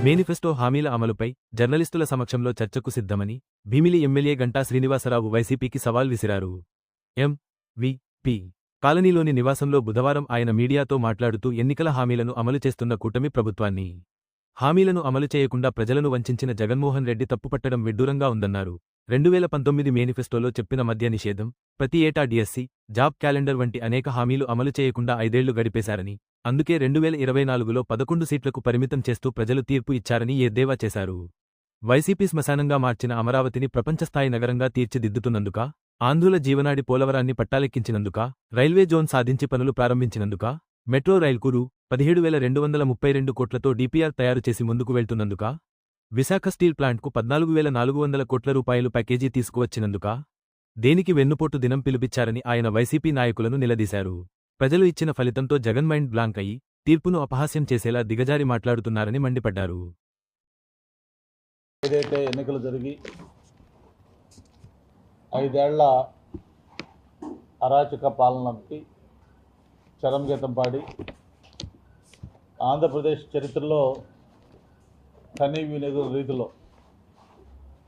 Manifesto హామీల అమలుపై జర్నలిస్టుల సమక్షంలో చర్చకు సిద్ధమని భీమిలి ఎమ్మెల్యే గంటా శ్రీనివాసరావు వైసీపీకి సవాల్ విసిరారు. ఎం.వి.పి. కాలనీలోని నివాసంలో బుధవారం ఆయన మీడియాతో మాట్లాడుతూ ఎన్నికల హామీలను అమలు చేస్తున్న కూటమి ప్రభుత్వాన్ని, హామీలను అమలు చేయకుండా ప్రజలను వంచిన జగన్మోహన్ రెడ్డి తప్పుపట్టడం విడ్డూరంగా ఉందన్నారు. 2019 మేనిఫెస్టోలో చెప్పిన మద్య నిషేధం, ప్రతి ఏటా డిఎస్సి, జాబ్ క్యాలెండర్ వంటి అనేక హామీలు అమలు చేయకుండా 5 ఏళ్లు గడిపేశారని, అందుకే 2024లో 11 సీట్లకు పరిమితం చేస్తూ ప్రజలు తీర్పు ఇచ్చారని ఎద్దేవా చేశారు. వైసీపీ శ్మశానంగా మార్చిన అమరావతిని ప్రపంచస్థాయి నగరంగా తీర్చిదిద్దుతున్నందుకా, ఆంధ్రుల జీవనాడి పోలవరాన్ని పట్టాలెక్కించినందుకా, రైల్వే జోన్ సాధించి పనులు ప్రారంభించినందుకా, మెట్రో రైల్కు రూ. 17,232 కోట్లతో డీపీఆర్ తయారు చేసి ముందుకు వెళ్తున్నందుకా, విశాఖ స్టీల్ ప్లాంట్కు 14,400 కోట్ల రూపాయలు ప్యాకేజీ తీసుకువచ్చినందుకా, దేనికి వెన్నుపోటు దినం పిలుపిచ్చారని ఆయన వైసీపీ నాయకులను నిలదీశారు. ప్రజలు ఇచ్చిన ఫలితంతో జగన్ మైండ్ బ్లాంక్ అయి, తీర్పును అపహాస్యం చేసేలా దిగజారి మాట్లాడుతున్నారని మండిపడ్డారు. ఏదైతే ఎన్నికలు జరిగి 5 ఏళ్ల అరాచక పాలనకి చరంగీతం పాడి ఆంధ్రప్రదేశ్ చరిత్రలో కనీవిని రీతిలో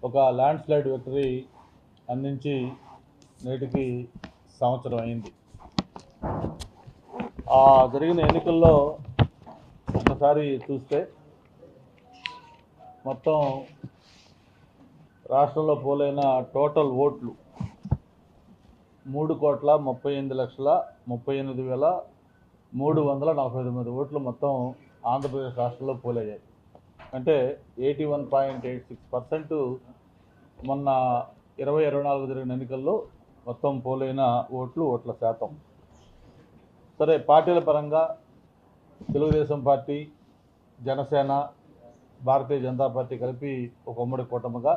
ఒక ల్యాండ్ స్లైడ్ విక్టరీ అందించి నేటికి సంవత్సరం అయింది. ఆ జరిగిన ఎన్నికల్లో ఒకసారి చూస్తే మొత్తం రాష్ట్రంలో పోలైన టోటల్ ఓట్లు 3,38,38,349 ఓట్లు మొత్తం ఆంధ్రప్రదేశ్ రాష్ట్రంలో పోలయ్యాయి. అంటే 81.86% మొన్న 2024 జరిగిన ఎన్నికల్లో మొత్తం పోలైన ఓట్ల శాతం. సరే, పార్టీల పరంగా తెలుగుదేశం పార్టీ, జనసేన, భారతీయ జనతా పార్టీ కలిపి ఒక ఉమ్మడి కూటమిగా,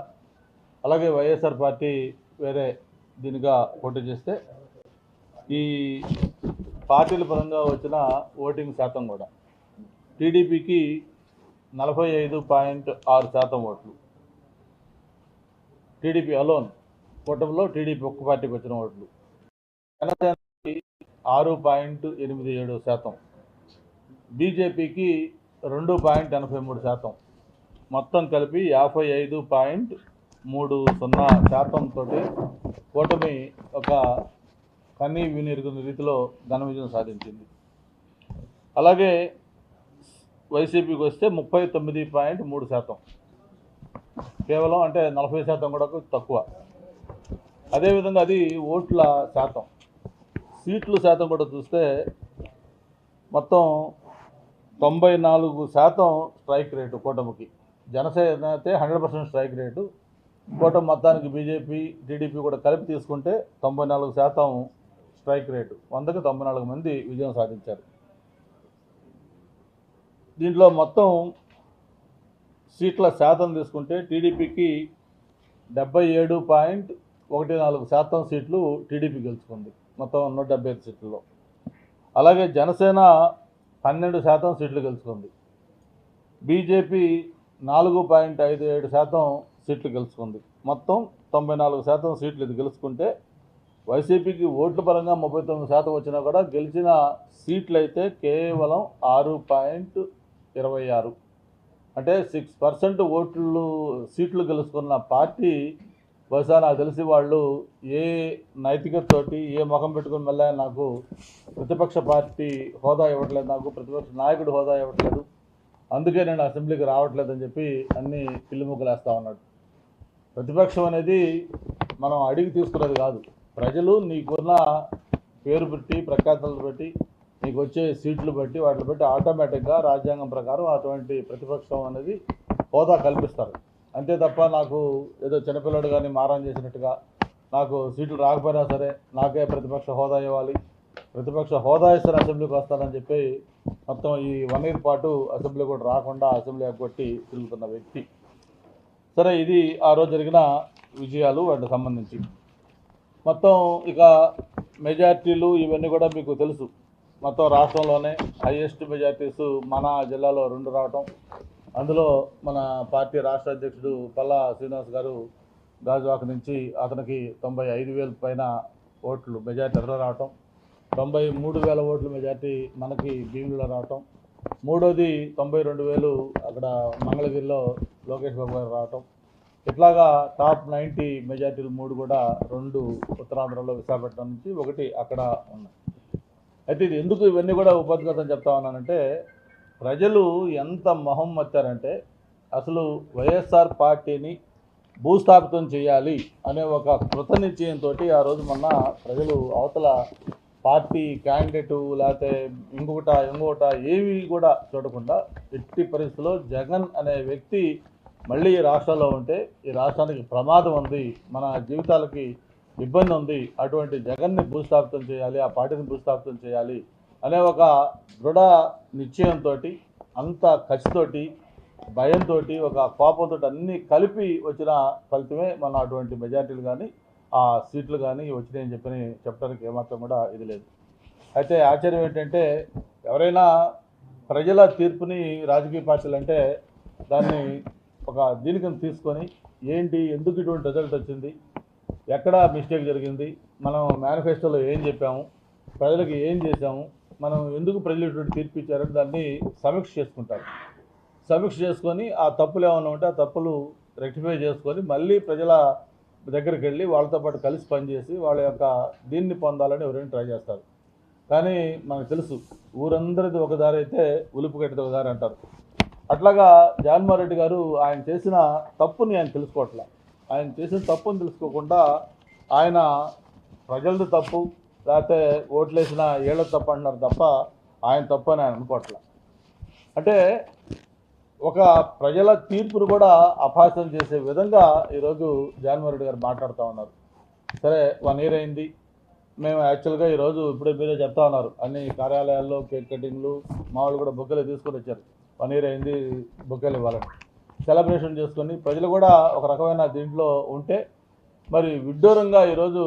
అలాగే వైఎస్ఆర్ పార్టీ వేరే దీనిగా పోటీ చేస్తే, ఈ పార్టీల పరంగా వచ్చిన ఓటింగ్ శాతం కూడా టీడీపీకి 45.6% ఓట్లు, టీడీపీ అలోన్ కూటమిలో టీడీపీ ఒక్క పార్టీకి వచ్చిన ఓట్లు, జనసేనకి 6.87%, బీజేపీకి 2.83%, మొత్తం కలిపి 55.30% తోటి కూటమి ఒక కన్నీ వినిరుగున్న రీతిలో ఘన విజయం సాధించింది. అలాగే వైసీపీకి వస్తే 39.3%, కేవలం అంటే 40% కూడా తక్కువ. అదేవిధంగా అది ఓట్ల శాతం. సీట్ల శాతం కూడా చూస్తే మొత్తం 94% స్ట్రైక్ రేటు కూటమికి. జనసేన అయితే 100% స్ట్రైక్ రేటు. కూటమి మొత్తానికి బీజేపీ, టీడీపీ కూడా కలిపి తీసుకుంటే 94% స్ట్రైక్ రేటు. 100కి 94 మంది విజయం సాధించారు. దీంట్లో మొత్తం సీట్ల శాతం తీసుకుంటే టీడీపీకి 77.14% సీట్లు టీడీపీ గెలుచుకుంది మొత్తం 175 సీట్లలో. అలాగే జనసేన 12% సీట్లు గెలుచుకుంది. బీజేపీ 4.57% సీట్లు గెలుచుకుంది. మొత్తం 94% సీట్లు ఇది గెలుచుకుంటే, వైసీపీకి ఓట్ల పరంగా 39% వచ్చినా కూడా గెలిచిన సీట్లు అయితే కేవలం 6.26, అంటే 6% సీట్లు గెలుచుకున్న పార్టీ. బహుశా నాకు తెలిసి వాళ్ళు ఏ నైతికతతోటి, ఏ ముఖం పెట్టుకుని మళ్ళీ నాకు ప్రతిపక్ష పార్టీ హోదా ఇవ్వట్లేదు, నాకు ప్రతిపక్ష నాయకుడు హోదా ఇవ్వట్లేదు, అందుకే నేను అసెంబ్లీకి రావట్లేదని చెప్పి అన్ని పిల్లిముగ్గులు వేస్తూ ఉన్నాడు. ప్రతిపక్షం అనేది మనం అడిగి తీసుకున్నది కాదు. ప్రజలు నీకున్న పేరు పెట్టి, ప్రఖ్యాతలు బట్టి, నీకు వచ్చే సీట్లు బట్టి, వాటిని బట్టి ఆటోమేటిక్గా రాజ్యాంగం ప్రకారం అటువంటి ప్రతిపక్షం అనేది హోదా కల్పిస్తారు. అంతే తప్ప నాకు ఏదో చిన్నపిల్లడు కానీ మారం చేసినట్టుగా నాకు సీట్లు రాకపోయినా సరే నాకే ప్రతిపక్ష హోదా ఇవ్వాలి, ప్రతిపక్ష హోదా ఇస్తే అసెంబ్లీకి వస్తానని చెప్పి మొత్తం ఈ 1 ఇయర్ పాటు అసెంబ్లీ కూడా రాకుండా అసెంబ్లీ ఎగ్గొట్టి తిరుగుతున్న వ్యక్తి. సరే, ఇది ఆ రోజు జరిగిన విజయాలు. వాటికి సంబంధించి మొత్తం ఇక మెజార్టీలు ఇవన్నీ కూడా మీకు తెలుసు. మొత్తం రాష్ట్రంలోనే హైయెస్ట్ మెజార్టీస్ మన జిల్లాలో 2 రావటం, అందులో మన పార్టీ రాష్ట్ర అధ్యక్షుడు పల్లా శ్రీనివాస్ గారు గాజువాక నుంచి అతనికి 95,000 పైన ఓట్లు మెజార్టీ ఎదురు రావటం, 93,000 ఓట్ల మెజార్టీ మనకి భీమిలో రావటం, మూడోది 92,000 అక్కడ మంగళగిరిలో లోకేష్ బాబు గారు రావటం. ఇట్లాగా టాప్ 90 మెజార్టీలు 3 కూడా 2 ఉత్తరాంధ్రలో విశాఖపట్నం నుంచి, 1 అక్కడ ఉన్నాయి. అయితే ఇది ఎందుకు ఇవన్నీ కూడా ఉపద్ఘాతం చెప్తా ఉన్నానంటే, ప్రజలు ఎంత మొహం మత్తారంటే అసలు వైఎస్ఆర్ పార్టీని భూస్థాపితం చేయాలి అనే ఒక కృత నిశ్చయంతో ఆ రోజు మొన్న ప్రజలు అవతల పార్టీ క్యాండిడేటు లేకపోతే ఇంకొకట ఏవి కూడా చూడకుండా ఎట్టి పరిస్థితుల్లో జగన్ అనే వ్యక్తి మళ్ళీ ఈ రాష్ట్రంలో ఉంటే ఈ రాష్ట్రానికి ప్రమాదం ఉంది, మన జీవితాలకి ఇబ్బంది ఉంది, అటువంటి జగన్ని భూస్థాపితం చేయాలి, ఆ పార్టీని భూస్థాపితం చేయాలి అనే ఒక దృఢ నిశ్చయంతో, అంత ఖర్చుతోటి, భయంతో, ఒక కోపంతో అన్నీ కలిపి వచ్చిన ఫలితమే మన అటువంటి మెజార్టీలు కానీ ఆ సీట్లు కానీ వచ్చినాయని చెప్పడానికి ఏమాత్రం కూడా ఇది లేదు. అయితే ఆశ్చర్యం ఏంటంటే, ఎవరైనా ప్రజల తీర్పుని రాజకీయ పార్టీలు అంటే దాన్ని ఒక దీనికి తీసుకొని ఏంటి, ఎందుకు ఇటువంటి రిజల్ట్ వచ్చింది, ఎక్కడ మిస్టేక్ జరిగింది, మనం మేనిఫెస్టోలో ఏం చెప్పాము, ప్రజలకు ఏం చేశాము, మనం ఎందుకు ప్రజలు ఇటువంటి తీర్పు ఇచ్చారని దాన్ని సమీక్ష చేసుకుంటారు. సమీక్ష చేసుకొని ఆ తప్పులు ఏమైనా ఉంటే ఆ తప్పులు రెక్టిఫై చేసుకొని మళ్ళీ ప్రజల దగ్గరికి వెళ్ళి వాళ్ళతో పాటు కలిసి పనిచేసి వాళ్ళ యొక్క దీన్ని పొందాలని ఎవరైనా ట్రై చేస్తారు. కానీ మనకు తెలుసు, ఊరందరిది ఒక దారి అయితే ఉలుపు కట్టిది ఒక దారి అంటారు. అట్లాగా జగన్మోహన్ రెడ్డి గారు ఆయన చేసిన తప్పుని ఆయన తెలుసుకోవట్లే. ఆయన చేసిన తప్పుని తెలుసుకోకుండా ఆయన ప్రజలది తప్పు లేకపోతే ఓట్లేసిన ఏళ్ళ తప్పు అంటున్నారు తప్ప ఆయన తప్పు అని ఆయన అనుకోవట్లే. అంటే ఒక ప్రజల తీర్పును కూడా అపహాస్యం చేసే విధంగా ఈరోజు జగన్మోహన్ రెడ్డి గారు మాట్లాడుతూ ఉన్నారు. సరే 1 ఇయర్ అయింది, మేము యాక్చువల్గా ఈరోజు ఇప్పుడే మీరే చెప్తా ఉన్నారు, అన్ని కార్యాలయాల్లో కేక్ కటింగ్లు మామూలు కూడా బొక్కలు తీసుకొని వచ్చారు. 1 ఇయర్ అయింది బొక్కలు ఇవ్వాలని సెలబ్రేషన్ చేసుకొని ప్రజలు కూడా ఒక రకమైన దీంట్లో ఉంటే, మరి విడ్డూరంగా ఈరోజు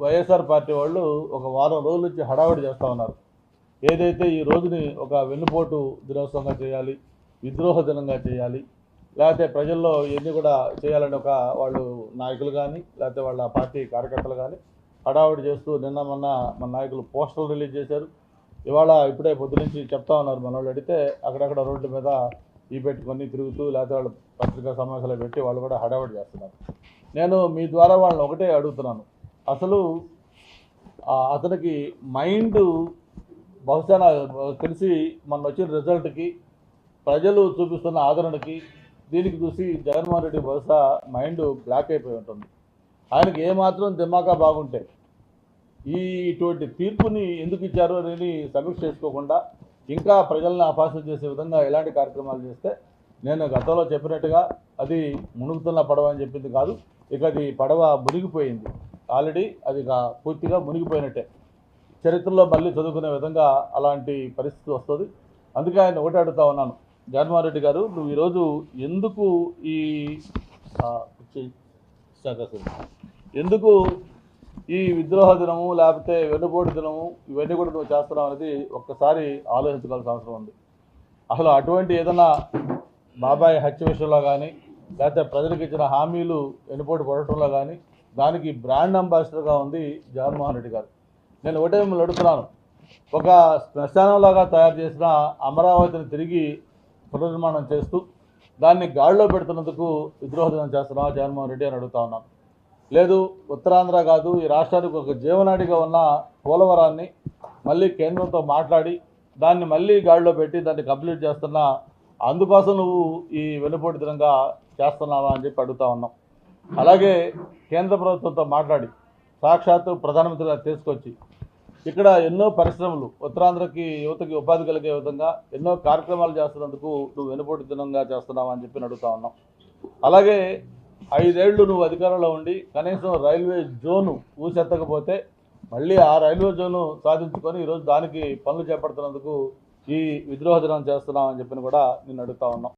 వైఎస్ఆర్ పార్టీ వాళ్ళు ఒక వారం రోజుల నుంచి హడావిడి చేస్తూ ఉన్నారు. ఏదైతే ఈ రోజుని ఒక వెన్నుపోటు దినోత్సవంగా చేయాలి, విద్రోహ దినంగా చేయాలి, లేకపోతే ప్రజల్లో ఇవన్నీ కూడా చేయాలని ఒక వాళ్ళు నాయకులు కానీ లేకపోతే వాళ్ళ పార్టీ కార్యకర్తలు కానీ హడావిడి చేస్తూ నిన్న మొన్న మన నాయకులు పోస్టర్లు రిలీజ్ చేశారు. ఇవాళ ఇప్పుడే పొద్దు నుంచి చెప్తా ఉన్నారు, మన వాళ్ళు అడిగితే అక్కడక్కడ రోడ్ల మీద ఈ పెట్టుకొని తిరుగుతూ లేకపోతే వాళ్ళు పత్రికా సమావేశాలు పెట్టి వాళ్ళు కూడా హడావిడి చేస్తున్నారు. నేను మీ ద్వారా వాళ్ళని ఒకటే అడుగుతున్నాను, అసలు అతనికి మైండ్ బహుశా తెలిసి మొన్న వచ్చిన రిజల్ట్కి ప్రజలు చూపిస్తున్న ఆదరణకి దీనికి చూసి జగన్మోహన్ రెడ్డి బహుశా మైండ్ బ్లాక్ అయిపోయి ఉంటుంది. ఆయనకి ఏమాత్రం దిమాగా బాగుంటే ఇటువంటి తీర్పుని ఎందుకు ఇచ్చారు అనేది సమీక్ష చేసుకోకుండా ఇంకా ప్రజలను అపహాస్యం చేసే విధంగా ఎలాంటి కార్యక్రమాలు చేస్తే, నేను గతంలో చెప్పినట్టుగా అది మునుగుతున్న పడవ అని చెప్పింది కాదు, ఇక అది పడవ మునిగిపోయింది, ఆల్రెడీ అది పూర్తిగా మునిగిపోయినట్టే. చరిత్రలో మళ్ళీ చదువుకునే విధంగా అలాంటి పరిస్థితి వస్తుంది. అందుకే ఆయన ఒకటి అడుగుతా ఉన్నాను, జగన్మోహన్ రెడ్డి గారు నువ్వు ఈరోజు ఎందుకు ఈ విద్రోహ దినము లేకపోతే వెన్నుపోటు దినము ఇవన్నీ కూడా నువ్వు చేస్తున్నావు అనేది ఒక్కసారి ఆలోచించుకోవాల్సిన అవసరం ఉంది. అసలు అటువంటి ఏదైనా బాబాయ్ హత్య విషయంలో కానీ లేకపోతే ప్రజలకు ఇచ్చిన హామీలు వెన్నుపోటు పడటంలో కానీ దానికి బ్రాండ్ అంబాసిడర్గా ఉంది జగన్మోహన్ రెడ్డి గారు. నేను ఒకటే మిమ్మల్ని అడుగుతున్నాను, ఒక శ్మశానంలాగా తయారు చేసిన అమరావతిని తిరిగి పునర్నిర్మాణం చేస్తూ దాన్ని గాడిలో పెడుతున్నందుకు విద్రోహ దినం చేస్తున్నావా జగన్మోహన్ రెడ్డి అని అడుగుతా ఉన్నాను. లేదు, ఉత్తరాంధ్ర కాదు ఈ రాష్ట్రానికి ఒక జీవనాడిగా ఉన్న పోలవరాన్ని మళ్ళీ కేంద్రంతో మాట్లాడి దాన్ని మళ్ళీ గాడిలో పెట్టి దాన్ని కంప్లీట్ చేస్తున్నా, అందుకోసం నువ్వు ఈ వెన్నుపోటు దినంగా చేస్తున్నావా అని చెప్పి అడుగుతా ఉన్నాం. అలాగే కేంద్ర ప్రభుత్వంతో మాట్లాడి సాక్షాత్తు ప్రధానమంత్రి గారు తీసుకొచ్చి ఇక్కడ ఎన్నో పరిశ్రమలు ఉత్తరాంధ్రకి యువతకి ఉపాధి కలిగే విధంగా ఎన్నో కార్యక్రమాలు చేస్తున్నందుకు నువ్వు వెన్నుపోటు దినంగా చేస్తున్నావా అని చెప్పి అడుగుతా ఉన్నాం. అలాగే 5 ఏళ్ళు నువ్వు అధికారంలో ఉండి కనీసం రైల్వే జోను ఊసెత్తకపోతే మళ్ళీ ఆ రైల్వే జోను సాధించుకొని ఈరోజు దానికి పనులు చేపడుతున్నందుకు ఈ విద్రోహ దినం చేస్తున్నామని చెప్పి కూడా నిన్ను అడుగుతా ఉన్నాం.